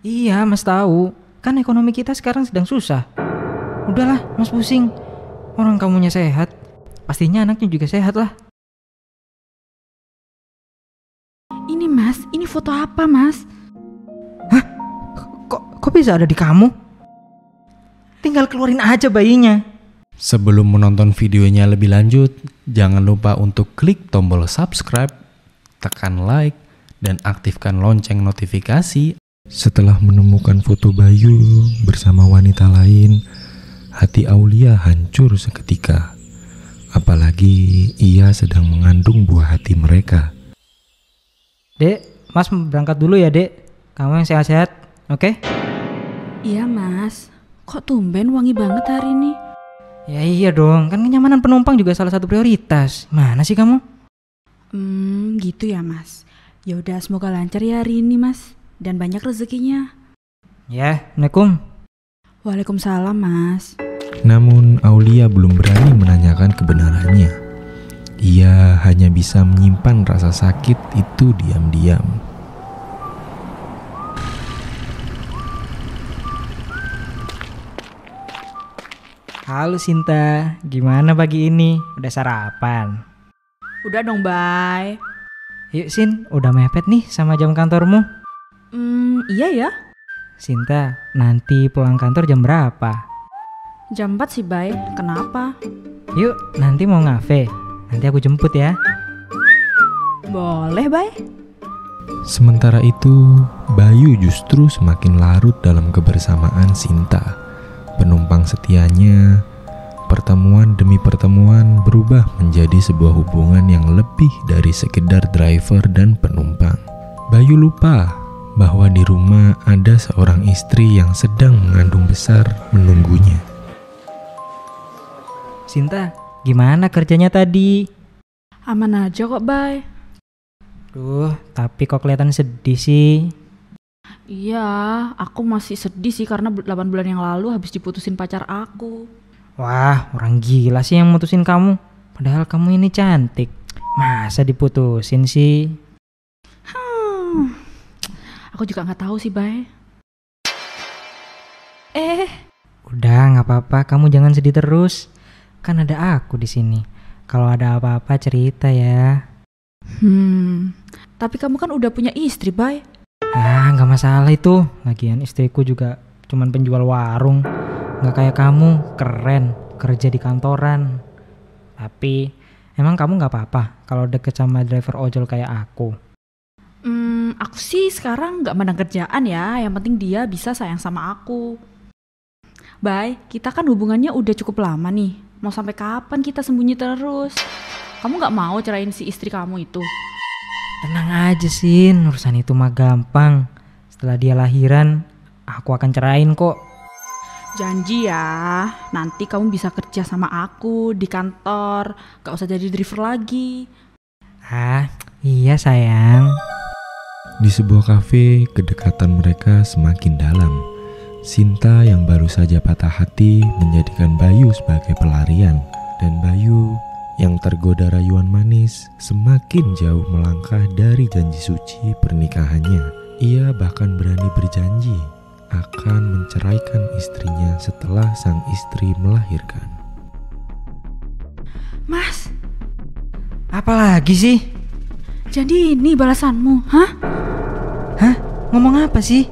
Iya, Mas tahu. Kan ekonomi kita sekarang sedang susah. Udahlah, Mas pusing. Orang kamunya sehat, pastinya anaknya juga sehat lah. Ini Mas, ini foto apa Mas? Kok bisa ada di kamu? Tinggal keluarin aja bayinya. Sebelum menonton videonya lebih lanjut, jangan lupa untuk klik tombol subscribe, tekan like, dan aktifkan lonceng notifikasi. Setelah menemukan foto Bayu bersama wanita lain, hati Aulia hancur seketika. Apalagi ia sedang mengandung buah hati mereka. Dek, Mas berangkat dulu ya, Dek. Kamu yang sehat-sehat, oke? Iya Mas, kok tumben wangi banget hari ini? Ya iya dong, kan kenyamanan penumpang juga salah satu prioritas. Mana sih kamu? Gitu ya Mas. Ya udah, semoga lancar ya hari ini Mas, dan banyak rezekinya. Ya, Assalamualaikum. Waalaikumsalam Mas. Namun Aulia belum berani menanyakan kebenarannya. Ia hanya bisa menyimpan rasa sakit itu diam-diam. Halo Sinta, gimana pagi ini? Udah sarapan? Udah dong Bay. Yuk Sin, udah mepet nih sama jam kantormu. Iya ya. Sinta, nanti pulang kantor jam berapa? Jam 4 sih Bay, kenapa? Yuk, nanti mau ngafe. Nanti aku jemput ya. Boleh Bay. Sementara itu, Bayu justru semakin larut dalam kebersamaan Sinta. Penumpang setianya, pertemuan demi pertemuan berubah menjadi sebuah hubungan yang lebih dari sekedar driver dan penumpang. Bayu lupa bahwa di rumah ada seorang istri yang sedang mengandung besar menunggunya. Sinta, gimana kerjanya tadi? Aman aja kok Bay. Duh, tapi kok kelihatan sedih sih. Iya, aku masih sedih sih karena 8 bulan yang lalu habis diputusin pacar aku. Wah, orang gila sih yang mutusin kamu. Padahal kamu ini cantik. Masa diputusin sih? Aku juga nggak tahu sih, Bay. Udah, nggak apa-apa. Kamu jangan sedih terus. Kan ada aku di sini. Kalau ada apa-apa cerita ya. Tapi kamu kan udah punya istri, Bay. Ah, nggak masalah itu. Lagian istriku juga cuman penjual warung. Nggak kayak kamu, keren, kerja di kantoran. Tapi emang kamu nggak apa-apa kalau deket sama driver ojol kayak aku? Aku sih sekarang nggak menang kerjaan ya. Yang penting dia bisa sayang sama aku. Bay, kita kan hubungannya udah cukup lama nih. Mau sampai kapan kita sembunyi terus? Kamu nggak mau cerain si istri kamu itu? Tenang aja Sin, urusan itu mah gampang. Setelah dia lahiran, aku akan cerain kok. Janji ya, nanti kamu bisa kerja sama aku di kantor. Gak usah jadi driver lagi. Ah, iya sayang. Di sebuah kafe, kedekatan mereka semakin dalam. Sinta yang baru saja patah hati menjadikan Bayu sebagai pelarian. Dan Bayu yang tergoda rayuan manis semakin jauh melangkah dari janji suci pernikahannya. Ia bahkan berani berjanji akan menceraikan istrinya setelah sang istri melahirkan. Mas, Apalagi sih? jadi ini balasanmu, hah? Hah? Ngomong apa sih?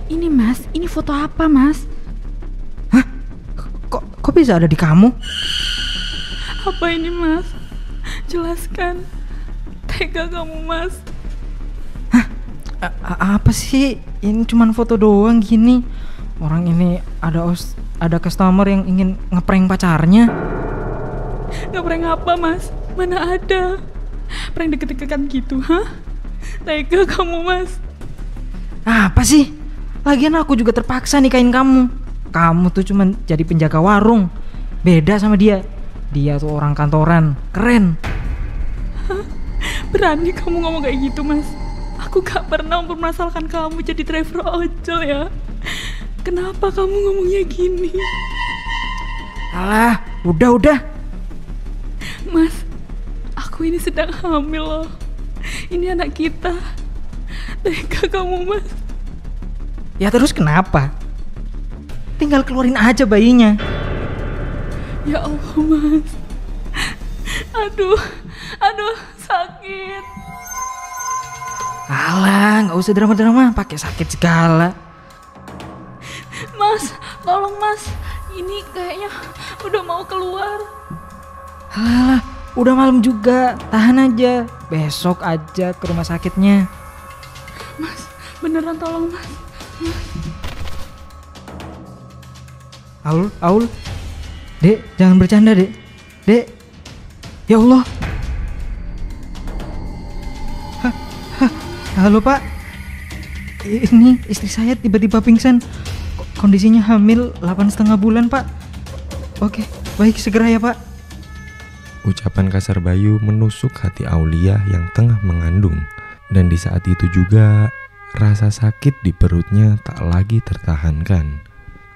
Ini Mas, ini foto apa Mas? Kok bisa ada di kamu? Apa ini Mas? Jelaskan. Tega kamu Mas. Apa sih? Ini cuman foto doang gini. Orang ini ada customer yang ingin ngeprank pacarnya. Ngeprank apa Mas? Mana ada? Prank deket-deketan gitu, hah? Tega kamu Mas. Apa sih? Lagian aku juga terpaksa nikahin kamu. Kamu tuh cuman jadi penjaga warung. Beda sama dia. Dia tuh orang kantoran, keren. Berani kamu ngomong kayak gitu Mas. Aku gak pernah mempermasalahkan kamu jadi driver ojol ya. Kenapa kamu ngomongnya gini? Alah, udah. Mas, aku ini sedang hamil loh. Ini anak kita. Tega kamu Mas. Ya terus kenapa? Tinggal keluarin aja bayinya. Ya Allah, Mas. Aduh, sakit. Alah, nggak usah drama-drama, pakai sakit segala. Mas, tolong Mas. Ini kayaknya udah mau keluar. Alah, udah malam juga, tahan aja. Besok aja ke rumah sakitnya. Mas, beneran tolong Mas. Aul, Dek, jangan bercanda, Dek. Dek, ya Allah. Halo Pak, ini istri saya tiba-tiba pingsan. Kondisinya hamil 8,5 bulan Pak. Oke, baik segera ya Pak. Ucapan kasar Bayu menusuk hati Aulia yang tengah mengandung. Dan di saat itu juga rasa sakit di perutnya tak lagi tertahankan.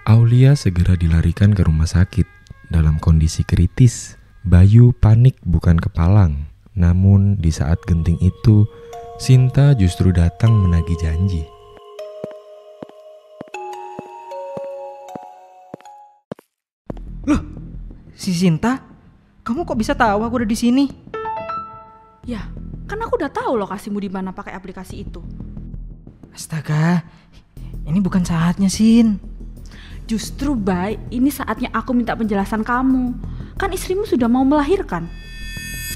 Aulia segera dilarikan ke rumah sakit dalam kondisi kritis. Bayu panik bukan kepalang. Namun di saat genting itu, Sinta justru datang menagih janji. Loh, si Sinta, kamu kok bisa tahu aku udah di sini? Ya, kan aku udah tahu lokasimu di mana pakai aplikasi itu. Astaga, ini bukan saatnya, Sin. Justru Bay, ini saatnya aku minta penjelasan kamu. Kan istrimu sudah mau melahirkan.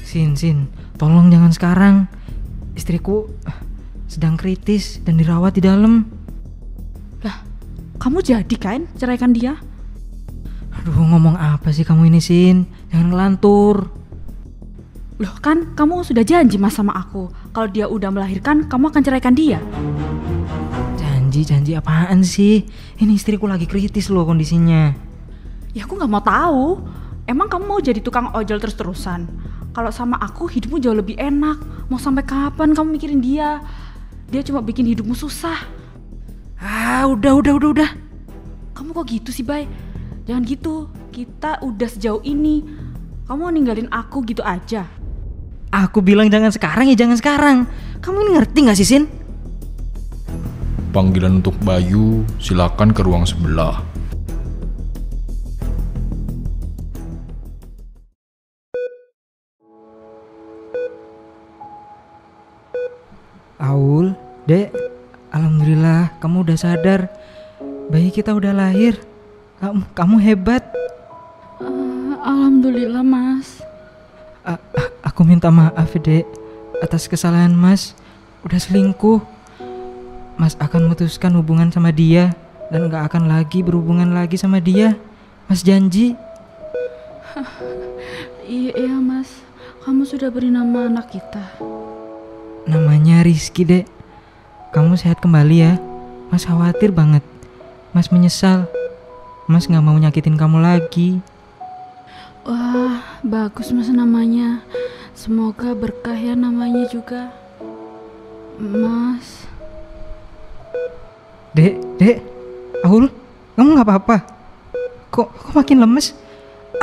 Sin, tolong jangan sekarang. Istriku sedang kritis dan dirawat di dalam. Lah, kamu jadi kan ceraikan dia? Aduh, ngomong apa sih kamu ini, Sin? Jangan ngelantur. Loh, kan kamu sudah janji Mas sama aku. Kalau dia udah melahirkan, kamu akan ceraikan dia. Janji apaan sih? Ini istriku lagi kritis loh kondisinya. Ya aku gak mau tahu. Emang kamu mau jadi tukang ojol terus-terusan? Kalau sama aku hidupmu jauh lebih enak. Mau sampai kapan kamu mikirin dia? Dia cuma bikin hidupmu susah. Ah, udah. Kamu kok gitu sih, Bay? Jangan gitu. Kita udah sejauh ini. Kamu ninggalin aku gitu aja. Aku bilang jangan sekarang ya jangan sekarang. Kamu ini ngerti gak sih, Sin? Panggilan untuk Bayu, silakan ke ruang sebelah. Aul, Dek, alhamdulillah kamu udah sadar. Bayi kita udah lahir. Kamu hebat. Alhamdulillah, Mas. Aku minta maaf, Dek, atas kesalahan Mas. Udah selingkuh. Mas akan memutuskan hubungan sama dia dan gak akan lagi berhubungan lagi sama dia. Mas janji. Iya, Mas. Kamu sudah beri nama anak kita. Namanya Rizky, Dek. Kamu sehat kembali ya. Mas khawatir banget. Mas menyesal. Mas gak mau nyakitin kamu lagi. Wah, bagus Mas namanya. Semoga berkah ya namanya juga. Mas. Dek, Aul, kamu gak apa-apa? Kok makin lemes?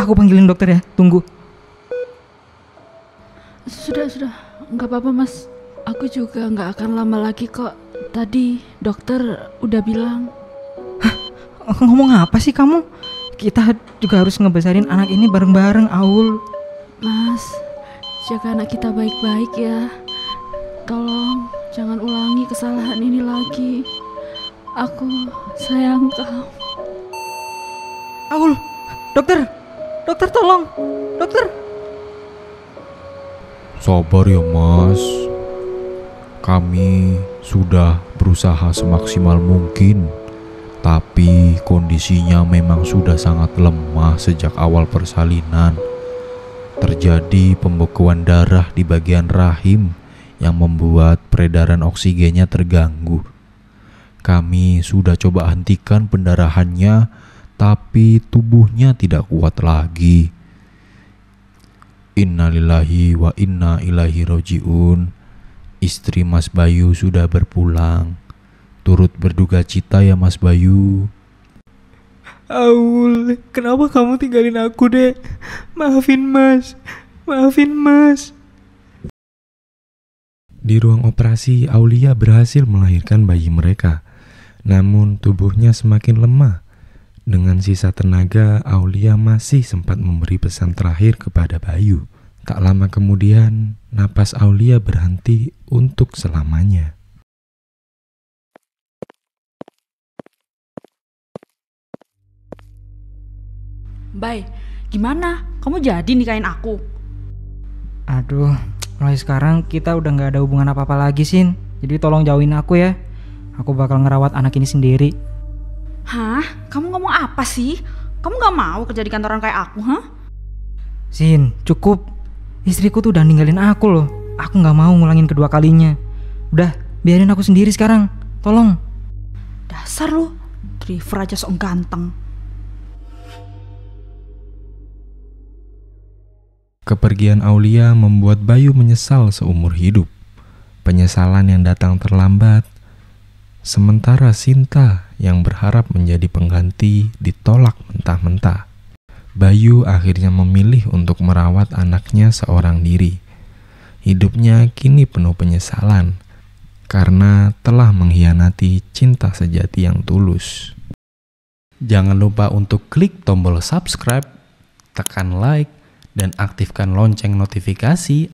Aku panggilin dokter ya, tunggu. Sudah, gak apa-apa Mas. Aku juga gak akan lama lagi kok. Tadi dokter udah bilang. Hah? Ngomong apa sih kamu? Kita juga harus ngebesarin anak ini bareng-bareng, Aul. Mas, jaga anak kita baik-baik ya. Tolong jangan ulangi kesalahan ini lagi. Aku sayang kamu. Aul, dokter tolong, dokter. Sabar ya Mas. Kami sudah berusaha semaksimal mungkin, tapi kondisinya memang sudah sangat lemah sejak awal persalinan. Terjadi pembekuan darah di bagian rahim yang membuat peredaran oksigennya terganggu. Kami sudah coba hentikan pendarahannya, tapi tubuhnya tidak kuat lagi. Innalillahi wa inna ilaihi roji'un. Istri Mas Bayu sudah berpulang. Turut berduka cita ya Mas Bayu. Aul, kenapa kamu tinggalin aku, Dek? Maafin Mas. Di ruang operasi, Aulia berhasil melahirkan bayi mereka. Namun tubuhnya semakin lemah. Dengan sisa tenaga, Aulia masih sempat memberi pesan terakhir kepada Bayu. Tak lama kemudian, napas Aulia berhenti untuk selamanya. Bay, gimana? Kamu jadi nikahin aku? Aduh, mulai sekarang kita udah gak ada hubungan apa-apa lagi, Sin. Jadi tolong jauhin aku ya. Aku bakal ngerawat anak ini sendiri. Hah? Kamu ngomong apa sih? Kamu gak mau kerja di kantoran kayak aku, hah? Sin, cukup. Istriku tuh udah ninggalin aku loh. Aku gak mau ngulangin kedua kalinya. Udah, biarin aku sendiri sekarang. Tolong. Dasar lu, driver aja sok ganteng. Kepergian Aulia membuat Bayu menyesal seumur hidup. Penyesalan yang datang terlambat. Sementara Sinta yang berharap menjadi pengganti ditolak mentah-mentah. Bayu akhirnya memilih untuk merawat anaknya seorang diri. Hidupnya kini penuh penyesalan karena telah mengkhianati cinta sejati yang tulus. Jangan lupa untuk klik tombol subscribe, tekan like, dan aktifkan lonceng notifikasi